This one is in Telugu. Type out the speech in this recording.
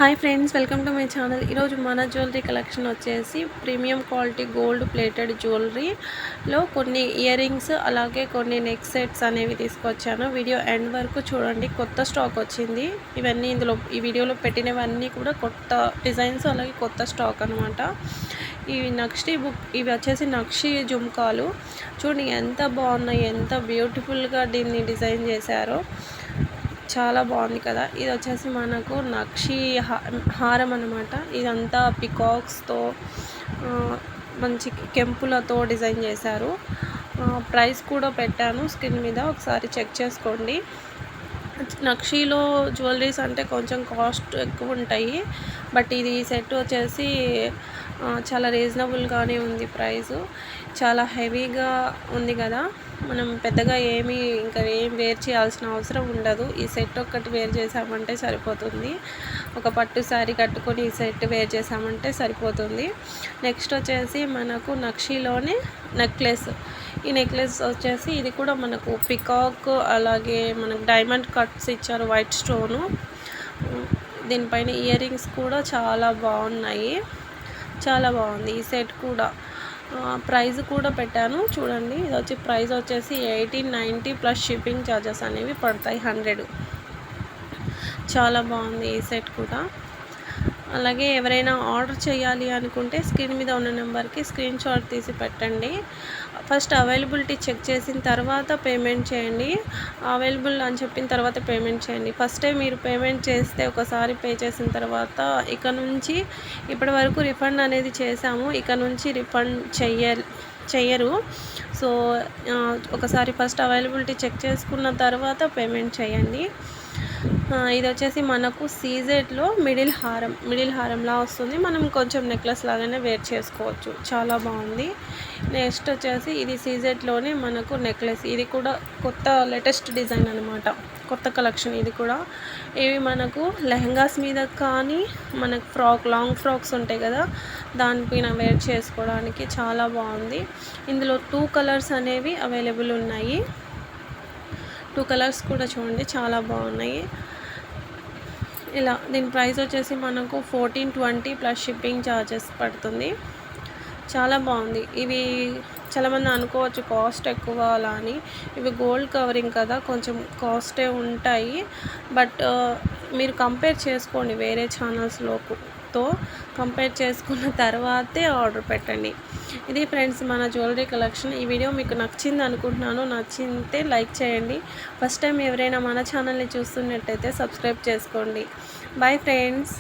Hi friends, welcome to my channel. ఈరోజు మన జ్యువెలరీ కలెక్షన్ వచ్చేసి ప్రీమియం క్వాలిటీ గోల్డ్ ప్లేటెడ్ జ్యువెలరీలో కొన్ని ఇయర్ రింగ్స్, అలాగే కొన్ని నెక్ సెట్స్ అనేవి తీసుకొచ్చాను. వీడియో ఎండ్ వరకు చూడండి. కొత్త స్టాక్ వచ్చింది. ఇవన్నీ ఈ వీడియోలో పెట్టినవన్నీ కూడా కొత్త డిజైన్స్, అలాగే కొత్త స్టాక్ అనమాట. ఇవి వచ్చేసి నక్షి జుమ్కాలు. చూడండి ఎంత బాగున్నాయి, ఎంత బ్యూటిఫుల్గా దీన్ని డిజైన్ చేశారో. చాలా బాగుంది కదా. ఇది వచ్చేసి మనకు నక్షి హారం అనమాట. ఇదంతా పికాక్స్తో మంచి కెంపులతో డిజైన్ చేశారు. ప్రైస్ కూడా పెట్టాను స్క్రీన్ మీద, ఒకసారి చెక్ చేసుకోండి. నక్షిలో జ్యువెలరీస్ అంటే కొంచెం కాస్ట్ ఎక్కువ ఉంటాయి, బట్ ఇది సెట్ వచ్చేసి చాలా రీజనబుల్గానే ఉంది ప్రైసు. చాలా హెవీగా ఉంది కదా, మనం పెద్దగా ఏం వేర్ చేయాల్సిన అవసరం ఉండదు. ఈ సెట్ ఒక్కటి వేర్ చేసామంటే సరిపోతుంది. ఒక పట్టు శారీ కట్టుకొని ఈ సెట్ వేర్ చేసామంటే సరిపోతుంది. నెక్స్ట్ వచ్చేసి మనకు నక్షిలోనే నెక్లెస్. ఈ నెక్లెస్ వచ్చేసి ఇది కూడా మనకు పికాక్, అలాగే మనకు డైమండ్ కట్స్ ఇచ్చారు, వైట్ స్టోను. దీనిపైన ఇయర్ రింగ్స్ కూడా చాలా బాగున్నాయి. చాలా బాగుంది ఈ సెట్ కూడా. ప్రైస్ కూడా పెట్టాను చూడండి. ఇది వచ్చి ప్రైస్ వచ్చేసి 1890 ప్లస్ షిప్పింగ్ ఛార్జెస్ అనేవి పడతాయి 100. చాలా బాగుంది ఈ సెట్ కూడా. అలాగే ఎవరైనా ఆర్డర్ చేయాలి అనుకుంటే స్క్రీన్ మీద ఉన్న నెంబర్కి స్క్రీన్ షాట్ తీసి పెట్టండి. ఫస్ట్ అవైలబిలిటీ చెక్ చేసిన తర్వాత పేమెంట్ చేయండి. అవైలబుల్ అని చెప్పిన తర్వాత పేమెంట్ చేయండి. ఫస్ట్ టైం మీరు పేమెంట్ చేస్తే ఒకసారి పే చేసిన తర్వాత ఇక నుంచి ఇప్పటి వరకు రిఫండ్ అనేది చేసాము, ఇక నుంచి రిఫండ్ చెయ్యరు. సో ఒకసారి ఫస్ట్ అవైలబిలిటీ చెక్ చేసుకున్న తర్వాత పేమెంట్ చేయండి. ఇది వచ్చేసి మనకు సీజెడ్లో మిడిల్ హారంలా వస్తుంది. మనం కొంచెం నెక్లెస్ లాగానే వేర్ చేసుకోవచ్చు. చాలా బాగుంది. నెక్స్ట్ వచ్చేసి ఇది సీజెడ్లోనే మనకు నెక్లెస్. ఇది కూడా కొత్త లేటెస్ట్ డిజైన్ అనమాట, కొత్త కలెక్షన్ ఇది కూడా. ఇవి మనకు లెహంగాస్ మీద కానీ, మనకు లాంగ్ ఫ్రాక్స్ ఉంటాయి కదా, దానిపైన వేర్ చేసుకోవడానికి చాలా బాగుంది. ఇందులో 2 కలర్స్ అనేవి అవైలబుల్ ఉన్నాయి. 2 కలర్స్ కూడా చూడండి చాలా బాగున్నాయి. ఇలా దీని ప్రైస్ వచ్చేసి మనకు 1420 ప్లస్ షిప్పింగ్ ఛార్జెస్ పడుతుంది. చాలా బాగుంది. ఇవి చాలామంది అనుకోవచ్చు కాస్ట్ ఎక్కువ అలా అని. ఇవి గోల్డ్ కవరింగ్ కదా, కొంచెం కాస్టే ఉంటాయి. బట్ మీరు కంపేర్ చేసుకోండి, వేరే ఛానల్స్తో కంపేర్ చేసుకున్న తర్వాతే ఆర్డర్ పెట్టండి. ఇది ఫ్రెండ్స్ మన జ్యువెలరీ కలెక్షన్. ఈ వీడియో మీకు నచ్చింది అనుకుంటున్నాను. నచ్చితే లైక్ చేయండి. ఫస్ట్ టైం ఎవరైనా మన ఛానల్ని చూస్తున్నట్టయితే సబ్స్క్రైబ్ చేసుకోండి. Bye friends.